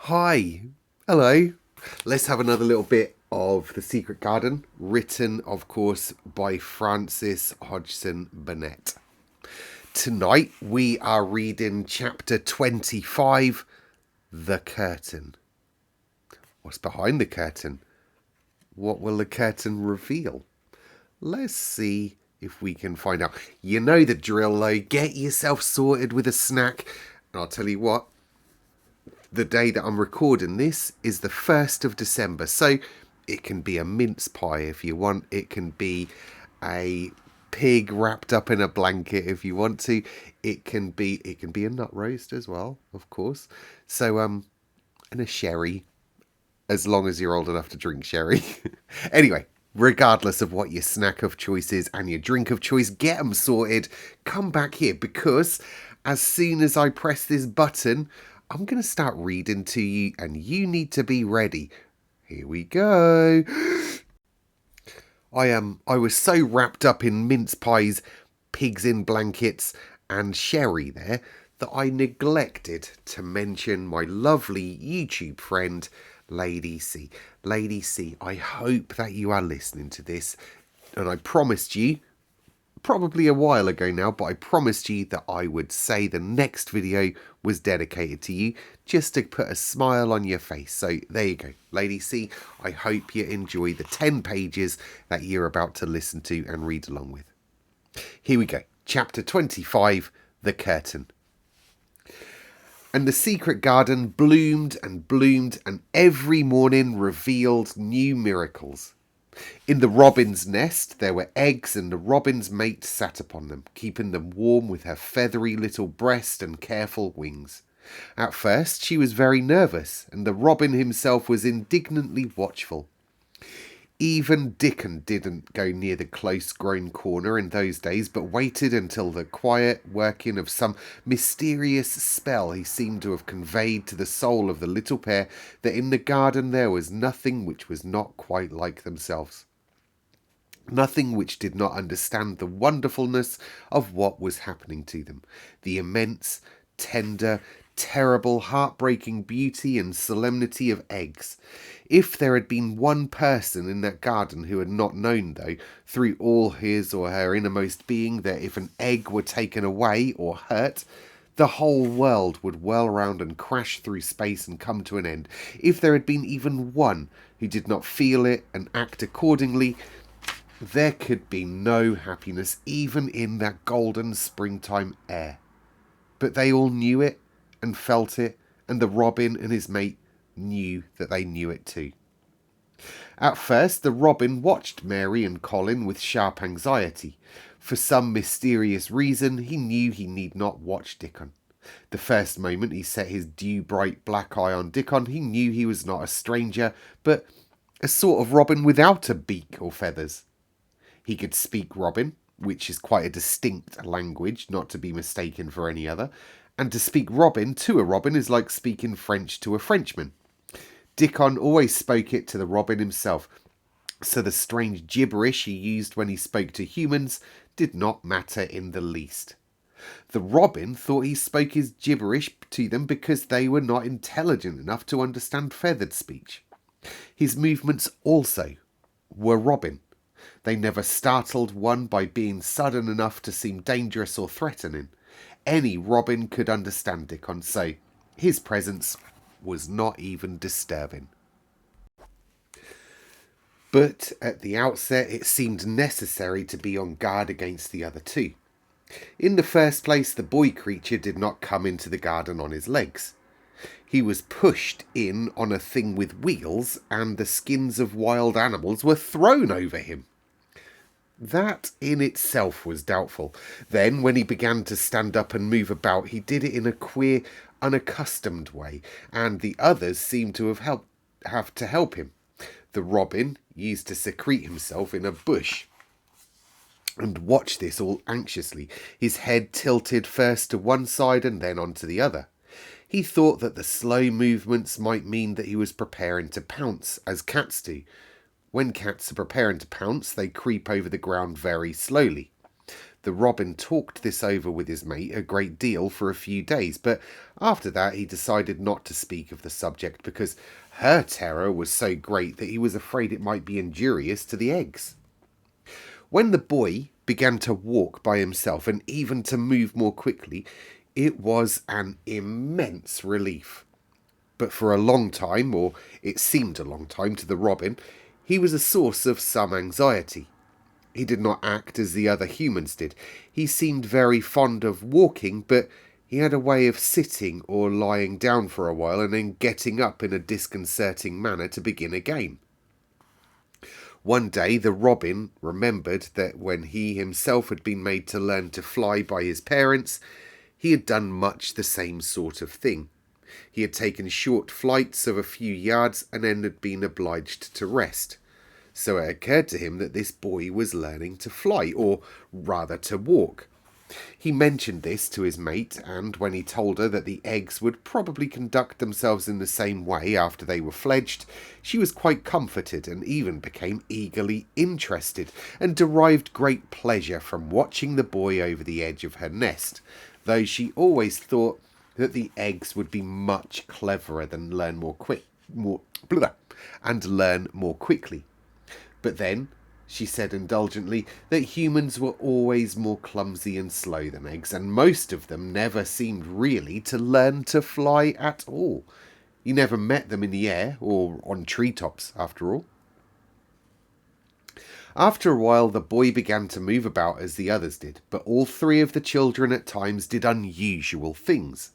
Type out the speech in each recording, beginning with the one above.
Hi, hello. Let's have another little bit of The Secret Garden, written, of course, by Frances Hodgson Burnett. Tonight we are reading chapter 25, The Curtain. What's behind the curtain? What will the curtain reveal? Let's see if we can find out. You know the drill though, get yourself sorted with a snack. And I'll tell you what, the day that I'm recording this is the 1st of December. So it can be a mince pie if you want. It can be a pig wrapped up in a blanket if you want to. It can be a nut roast as well, of course. So and a sherry, as long as you're old enough to drink sherry. Anyway, regardless of what your snack of choice is and your drink of choice, get them sorted. Come back here because as soon as I press this button, I'm going to start reading to you and you need to be ready. Here we go. I was so wrapped up in mince pies, pigs in blankets and sherry there that I neglected to mention my lovely YouTube friend, Lady C. Lady C, I hope that you are listening to this. And I promised you, probably a while ago now, but I promised you that I would say the next video was dedicated to you, just to put a smile on your face. So there you go, Lady C. I hope you enjoy the 10 pages that you're about to listen to and read along with. Here we go. Chapter 25, The Curtain. And the secret garden bloomed and bloomed, and every morning revealed new miracles. In the robin's nest there were eggs, and the robin's mate sat upon them, keeping them warm with her feathery little breast and careful wings. At first she was very nervous, and the robin himself was indignantly watchful. Even Dickon didn't go near the close-grown corner in those days, but waited until the quiet working of some mysterious spell he seemed to have conveyed to the soul of the little pair that in the garden there was nothing which was not quite like themselves. Nothing which did not understand the wonderfulness of what was happening to them, the immense, tender, terrible, heartbreaking beauty and solemnity of eggs. If there had been one person in that garden who had not known, though, through all his or her innermost being, that if an egg were taken away or hurt, the whole world would whirl round and crash through space and come to an end. If there had been even one who did not feel it and act accordingly, there could be no happiness even in that golden springtime air. But they all knew it and felt it, and the robin and his mate knew that they knew it too. At first the robin watched Mary and Colin with sharp anxiety. For some mysterious reason he knew he need not watch Dickon. The first moment he set his dew-bright black eye on Dickon, he knew he was not a stranger, but a sort of robin without a beak or feathers. He could speak Robin, which is quite a distinct language, not to be mistaken for any other, and to speak Robin to a robin is like speaking French to a Frenchman. Dickon always spoke it to the robin himself, so the strange gibberish he used when he spoke to humans did not matter in the least. The robin thought he spoke his gibberish to them because they were not intelligent enough to understand feathered speech. His movements also were robin. They never startled one by being sudden enough to seem dangerous or threatening. Any robin could understand Dickon, so his presence was not even disturbing. But at the outset it seemed necessary to be on guard against the other two. In the first place, the boy creature did not come into the garden on his legs. He was pushed in on a thing with wheels, and the skins of wild animals were thrown over him. That in itself was doubtful. Then, when he began to stand up and move about, he did it in a queer, unaccustomed way, and the others seemed to have to help him. The robin used to secrete himself in a bush and watch this all anxiously, his head tilted first to one side and then onto the other. He thought that the slow movements might mean that he was preparing to pounce, as cats do. When cats are preparing to pounce, they creep over the ground very slowly. The The robin talked this over with his mate a great deal for a few days, but after that he decided not to speak of the subject because her terror was so great that he was afraid it might be injurious to the eggs. When the boy began to walk by himself and even to move more quickly, it was an immense relief. But for a long time, or it seemed a long time to the robin, he was a source of some anxiety. He did not act as the other humans did. He seemed very fond of walking, but he had a way of sitting or lying down for a while and then getting up in a disconcerting manner to begin again. One day the robin remembered that when he himself had been made to learn to fly by his parents, he had done much the same sort of thing. He had taken short flights of a few yards and then had been obliged to rest. So it occurred to him that this boy was learning to fly, or rather to walk. He mentioned this to his mate, and when he told her that the eggs would probably conduct themselves in the same way after they were fledged, she was quite comforted and even became eagerly interested and derived great pleasure from watching the boy over the edge of her nest, though she always thought that the eggs would be much cleverer than learn more quickly. But then, she said indulgently, that humans were always more clumsy and slow than eggs, and most of them never seemed really to learn to fly at all. You never met them in the air, or on treetops, after all. After a while, the boy began to move about as the others did, but all three of the children at times did unusual things.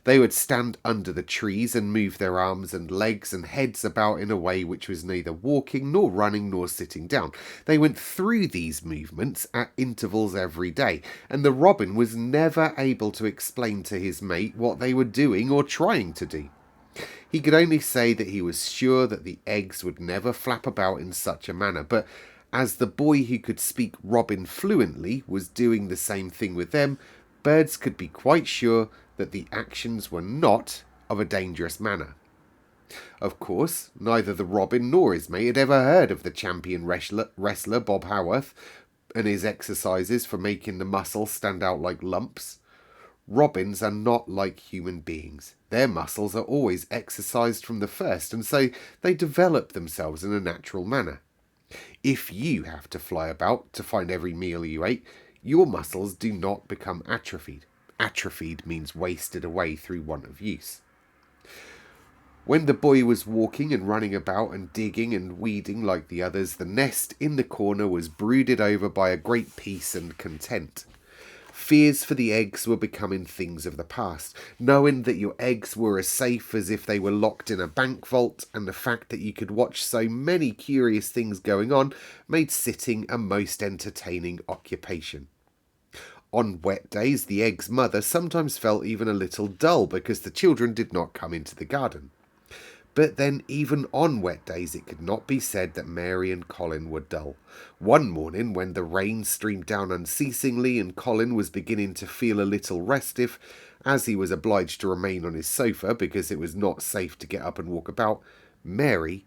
They would stand under the trees and move their arms and legs and heads about in a way which was neither walking nor running nor sitting down. They went through these movements at intervals every day, and the robin was never able to explain to his mate what they were doing or trying to do. He could only say that he was sure that the eggs would never flap about in such a manner, but as the boy who could speak robin fluently was doing the same thing with them, birds could be quite sure that the actions were not of a dangerous manner. Of course, neither the robin nor his mate had ever heard of the champion wrestler Bob Howarth and his exercises for making the muscles stand out like lumps. Robins are not like human beings. Their muscles are always exercised from the first, and so they develop themselves in a natural manner. If you have to fly about to find every meal you ate, your muscles do not become atrophied. Atrophied means wasted away through want of use. When the boy was walking and running about and digging and weeding like the others, the nest in the corner was brooded over by a great peace and content. Fears for the eggs were becoming things of the past. Knowing that your eggs were as safe as if they were locked in a bank vault, and the fact that you could watch so many curious things going on, made sitting a most entertaining occupation. On wet days, the egg's mother sometimes felt even a little dull because the children did not come into the garden. But then even on wet days it could not be said that Mary and Colin were dull. One morning, when the rain streamed down unceasingly and Colin was beginning to feel a little restive, as he was obliged to remain on his sofa because it was not safe to get up and walk about, Mary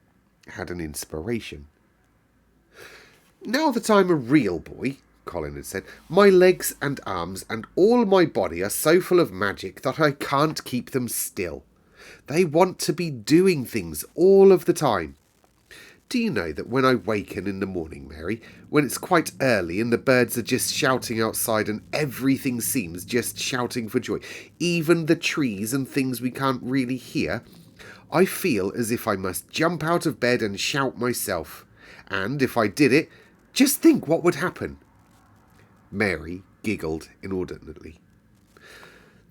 had an inspiration. "Now that I'm a real boy," Colin had said, "my legs and arms and all my body are so full of magic that I can't keep them still. They want to be doing things all of the time. Do you know that when I waken in the morning, Mary, when it's quite early and the birds are just shouting outside and everything seems just shouting for joy, even the trees and things we can't really hear, I feel as if I must jump out of bed and shout myself. And if I did it, just think what would happen." Mary giggled inordinately.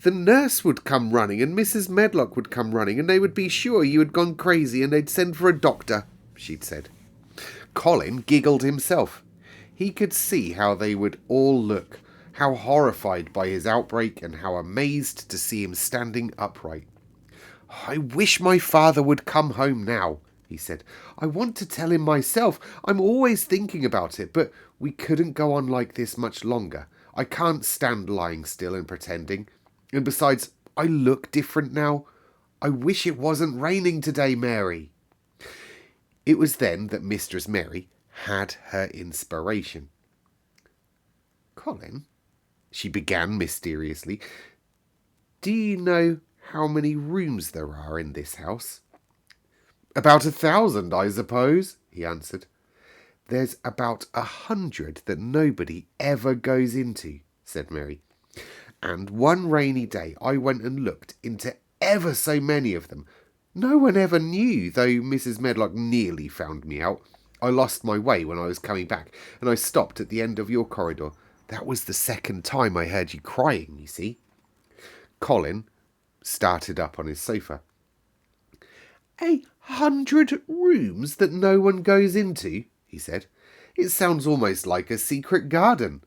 "The nurse would come running and Mrs. Medlock would come running and they would be sure you had gone crazy and they'd send for a doctor," she'd said. Colin giggled himself. He could see how they would all look, how horrified by his outbreak and how amazed to see him standing upright. "I wish my father would come home now," he said. "I want to tell him myself. I'm always thinking about it, but we couldn't go on like this much longer. I can't stand lying still and pretending. And besides, I look different now. I wish it wasn't raining today, Mary." It was then that Mistress Mary had her inspiration. "Colin," she began mysteriously. Do you know how many rooms there are in this house? About 1,000, I suppose, he answered. There's about 100 that nobody ever goes into, said Mary. And one rainy day I went and looked into ever so many of them. No one ever knew, though Mrs. Medlock nearly found me out. I lost my way when I was coming back, and I stopped at the end of your corridor. That was the second time I heard you crying, you see. Colin started up on his sofa. 100 rooms that no one goes into, he said. It sounds almost like a secret garden.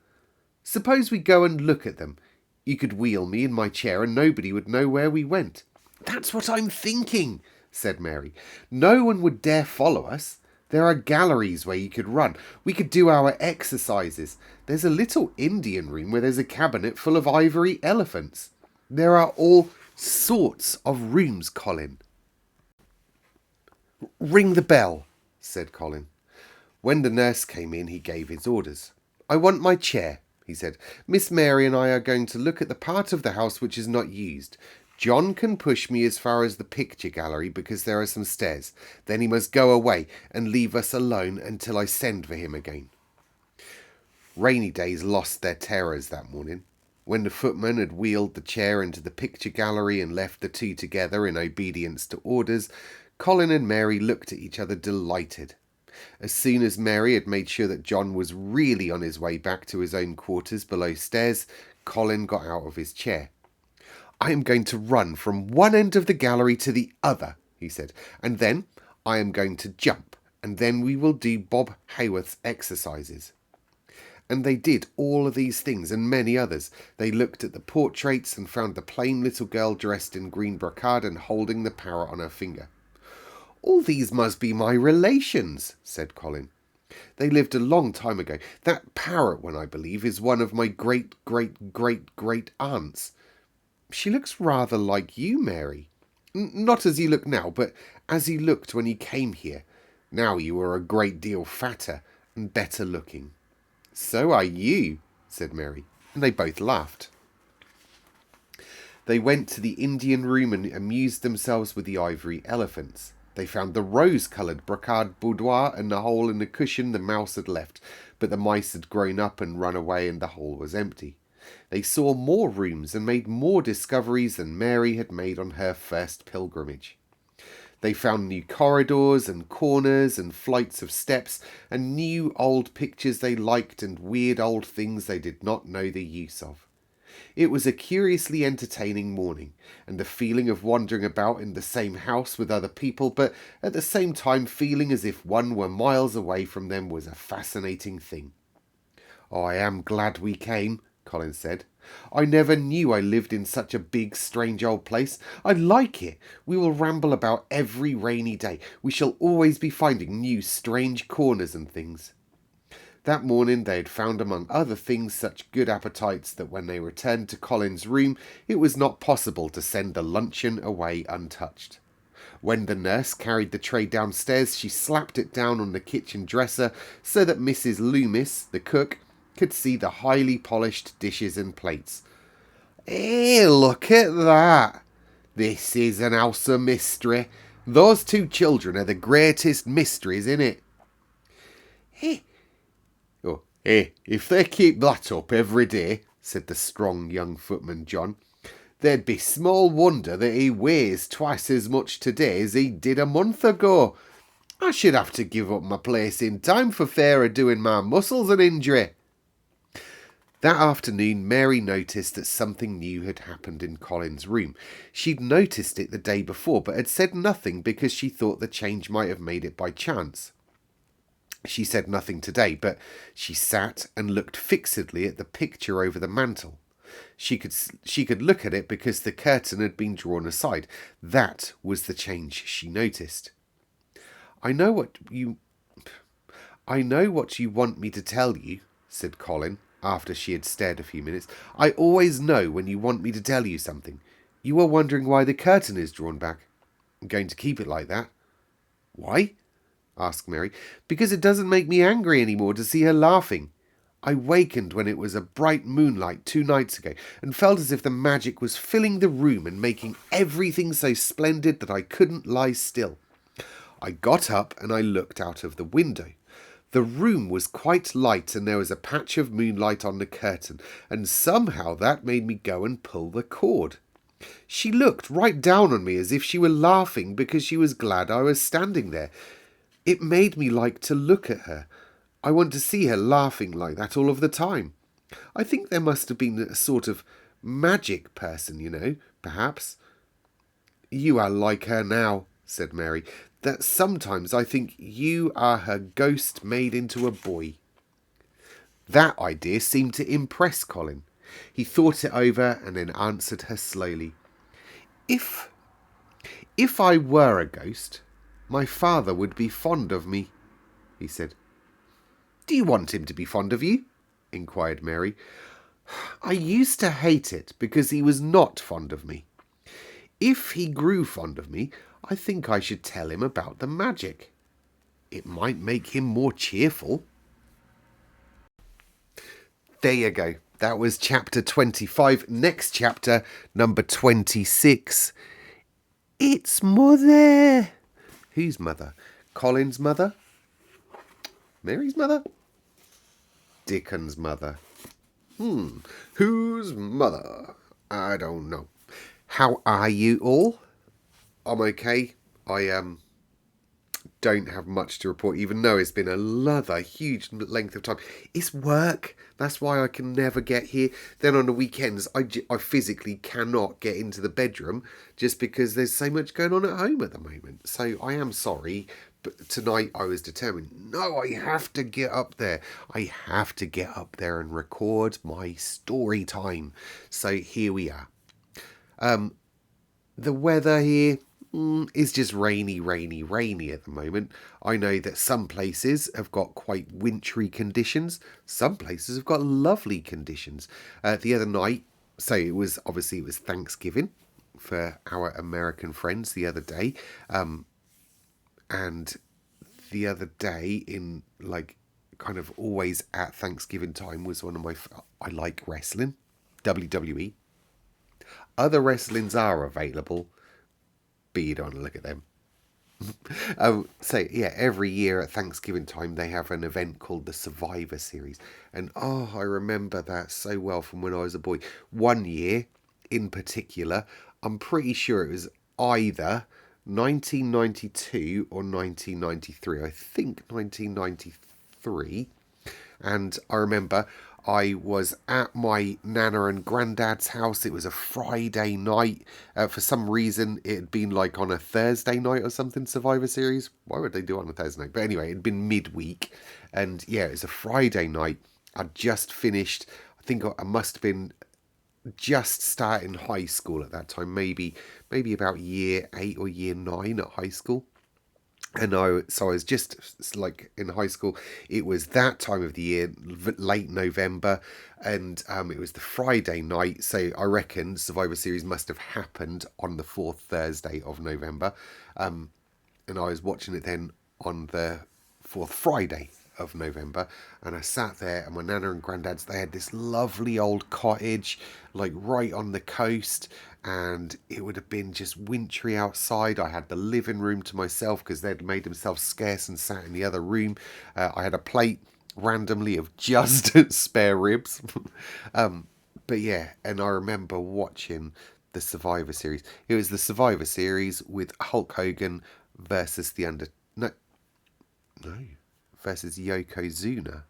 Suppose we go and look at them. You could wheel me in my chair and nobody would know where we went. That's what I'm thinking, said Mary. No one would dare follow us. There are galleries where you could run. We could do our exercises. There's a little Indian room where there's a cabinet full of ivory elephants. There are all sorts of rooms, Colin. Ring the bell, said Colin. When the nurse came in, he gave his orders. I want my chair, he said. Miss Mary and I are going to look at the part of the house which is not used. John can push me as far as the picture gallery because there are some stairs. Then he must go away and leave us alone until I send for him again. Rainy days lost their terrors that morning. When the footman had wheeled the chair into the picture gallery and left the two together in obedience to orders, Colin and Mary looked at each other delighted. As soon as Mary had made sure that John was really on his way back to his own quarters below stairs, Colin got out of his chair. I am going to run from one end of the gallery to the other, he said, and then I am going to jump, and then we will do Bob Hayworth's exercises. And they did all of these things and many others. They looked at the portraits and found the plain little girl dressed in green brocade and holding the parrot on her finger. All these must be my relations, said Colin. They lived a long time ago. That parrot one, I believe, is one of my great aunts. She looks rather like you, Mary. Not as you look now, but as you looked when you came here. Now you are a great deal fatter and better looking. So are you, said Mary, and they both laughed. They went to the Indian room and amused themselves with the ivory elephants. They found the rose-coloured brocade boudoir and the hole in the cushion the mouse had left, but the mice had grown up and run away and the hole was empty. They saw more rooms and made more discoveries than Mary had made on her first pilgrimage. They found new corridors and corners and flights of steps and new old pictures they liked and weird old things they did not know the use of. It was a curiously entertaining morning, and the feeling of wandering about in the same house with other people, but at the same time feeling as if one were miles away from them, was a fascinating thing. Oh, I am glad we came, Colin said. I never knew I lived in such a big, strange old place. I like it. We will ramble about every rainy day. We shall always be finding new, strange corners and things. That morning they had found among other things such good appetites that when they returned to Colin's room it was not possible to send the luncheon away untouched. When the nurse carried the tray downstairs, she slapped it down on the kitchen dresser so that Mrs. Loomis, the cook, could see the highly polished dishes and plates. Hey, look at that! This is an house of mystery. Those two children are the greatest mysteries in it. If they keep that up every day, said the strong young footman John, there'd be small wonder that he weighs twice as much today as he did a month ago. I should have to give up my place in time for fear of doing my muscles an injury. That afternoon Mary noticed that something new had happened in Colin's room. She'd noticed it the day before, but had said nothing because she thought the change might have made it by chance. She said nothing today, but she sat and looked fixedly at the picture over the mantel. She could look at it because the curtain had been drawn aside. That was the change she noticed. I know what you want me to tell you, said Colin, after she had stared a few minutes. I always know when you want me to tell you something. You are wondering why the curtain is drawn back. I'm going to keep it like that. Why? Asked Mary. Because it doesn't make me angry any more to see her laughing. I wakened when it was a bright moonlight 2 nights ago and felt as if the magic was filling the room and making everything so splendid that I couldn't lie still. I got up and I looked out of the window. The room was quite light and there was a patch of moonlight on the curtain, and somehow that made me go and pull the cord. She looked right down on me as if she were laughing because she was glad I was standing there. It made me like to look at her. I want to see her laughing like that all of the time. I think there must have been a sort of magic person, perhaps. You are like her now, said Mary, that sometimes I think you are her ghost made into a boy. That idea seemed to impress Colin. He thought it over and then answered her slowly. If I were a ghost, my father would be fond of me, he said. Do you want him to be fond of you? Inquired Mary. I used to hate it because he was not fond of me. If he grew fond of me, I think I should tell him about the magic. It might make him more cheerful. There you go. That was chapter 25. Next chapter, number 26. It's Mother. Whose mother? Colin's mother? Mary's mother? Dickon's mother. Whose mother? I don't know. How are you all? I'm okay. I don't have much to report, even though it's been another huge length of time. It's work. That's why I can never get here. Then on the weekends, I physically cannot get into the bedroom just because there's so much going on at home at the moment. So I am sorry, but tonight I was determined, no, I have to get up there. I have to get up there and record my story time. So here we are. The weather here is just rainy at the moment. I know that some places have got quite wintry conditions. Some places have got lovely conditions. The other night, so it was Thanksgiving for our American friends the other day. And the other day in kind of always at Thanksgiving time was one of my... I like wrestling, WWE. Other wrestlings are available, but you don't want to look at them. So yeah, every year at Thanksgiving time they have an event called the Survivor Series, and I remember that so well from when I was a boy. One year in particular, I'm pretty sure it was either 1992 or 1993. I think 1993. And I remember I was at my Nana and Grandad's house. It was a Friday night. For some reason, it had been on a Thursday night or something, Survivor Series. Why would they do it on a Thursday night? But anyway, it had been midweek. And yeah, it was a Friday night. I'd just finished, I think I must have been just starting high school at that time. Maybe about year 8 or year 9 at high school. And I was just in high school. It was that time of the year, late November, and it was the Friday night. So I reckon Survivor Series must have happened on the 4th Thursday of November. And I was watching it then on the 4th Friday of November, and I sat there, and my Nana and Grandad's, they had this lovely old cottage right on the coast, and it would have been just wintry outside. I had the living room to myself because they'd made themselves scarce and sat in the other room. I had a plate randomly of just spare ribs. But yeah, and I remember watching the Survivor Series. It was the Survivor Series with Hulk Hogan versus versus Yokozuna.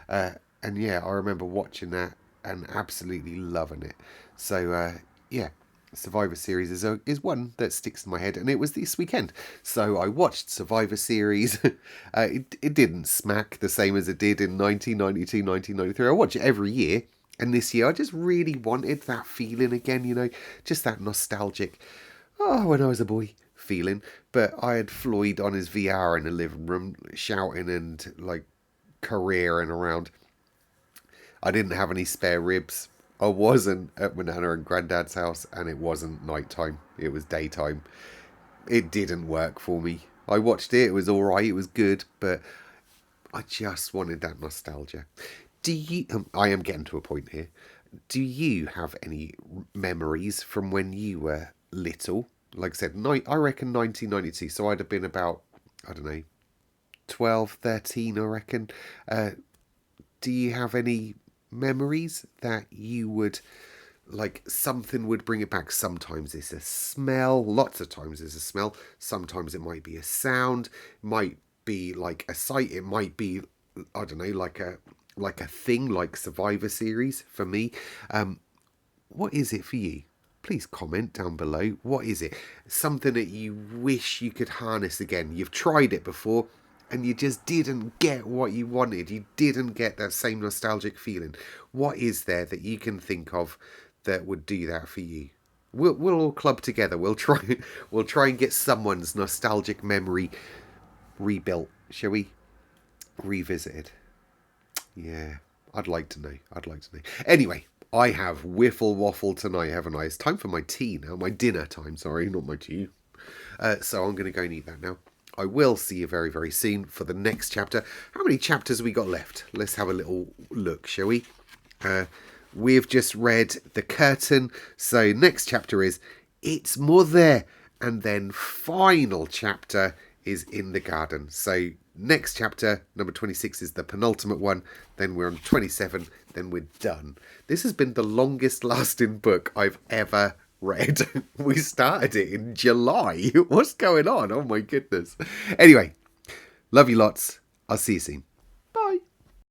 And yeah, I remember watching that and absolutely loving it. So yeah, Survivor Series is one that sticks in my head, and it was this weekend. So I watched Survivor Series. It didn't smack the same as it did in 1992, 1993. I watch it every year, and this year I just really wanted that feeling again, just that nostalgic, when I was a boy feeling. But I had Floyd on his VR in the living room shouting and careering around. I didn't have any spare ribs. I wasn't at my Nana and Grandad's house, and it wasn't nighttime. It was daytime. It didn't work for me. I watched it. It was all right. It was good, but I just wanted that nostalgia. Do you? I am getting to a point here. Do you have any memories from when you were little? Like I said, I reckon 1992. So I'd have been about, I don't know, 12, 13, I reckon. Uh, do you have any memories that you would like something would bring it back? Sometimes it's a smell, lots of times it's a smell, sometimes it might be a sound, might be like a sight, it might be, I don't know, like a thing like Survivor Series for me. What is it for you? Please comment down below. What is it? Something that you wish you could harness again. You've tried it before and you just didn't get what you wanted. You didn't get that same nostalgic feeling. What is there that you can think of that would do that for you? We'll all club together. We'll try and get someone's nostalgic memory rebuilt, shall we? Revisited. Yeah, I'd like to know. I'd like to know. Anyway, I have whiffle waffle tonight, haven't I? It's time for my tea now. My dinner time, sorry, not my tea. So I'm going to go and eat that now. I will see you very, very soon for the next chapter. How many chapters have we got left? Let's have a little look, shall we? We've just read The Curtain. So next chapter is It's Mother. And then final chapter is In the Garden. So next chapter, number 26, is the penultimate one. Then we're on 27. Then we're done. This has been the longest lasting book I've ever read. We started it in July. What's going on? Oh my goodness. Anyway, love you lots. I'll see you soon.